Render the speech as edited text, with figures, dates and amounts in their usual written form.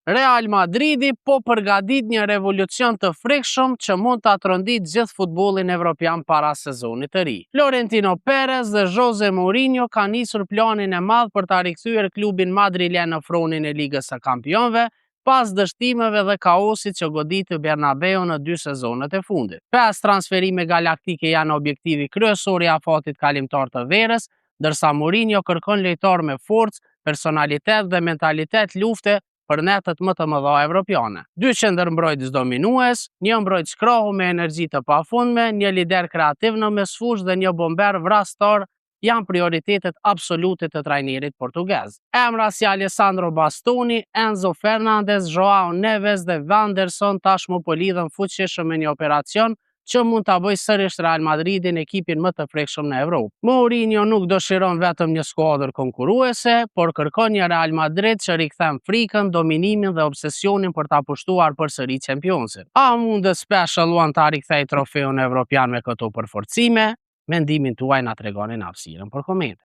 Real Madridi po përgatit një revolucion të frikshëm që mund të atrondit gjithë futbollin evropian para sezonit të ri. Florentino Perez dhe Jose Mourinho ka nisur planin e madh për ta rikthyer klubin madrilen në fronin e Ligës së Kampionëve, pas dështimeve dhe kaosit që goditi Bernabeu në 2 sezonet e fundit. 5 transferime galaktike janë objektivi kryesor i afatit kalimtar të verës, ndërsa Mourinho kërkon lojtar me forcë, personalitet dhe mentalitet lufte për netët më të mëdha evropiane. 2 qendërmbrojtës dominues, një mbrojtës krohu me energji të pafundme, një lider kreativ në mesfush dhe një bomber vrastar janë prioritetet absolute të trajnerit portugez. Emra si Alessandro Bastoni, Enzo Fernandez, Joao Neves dhe Wanderson tashmë po lidhen fuqishëm me një operacion që mund ta bëjë sërish Real Madridin ekipin më të prekshëm në Evropë. Mourinho nuk dëshiron vetëm një skuadër konkurruese, por kërkon një Real Madrid që rikthen frikën, dominimin dhe obsesionin për ta pushtuar përsëri Championsin. A mund the Special One ta rikthejë trofeun evropian me këto përforcime? Mendimin tuaj na tregoni në hapësirën për komente.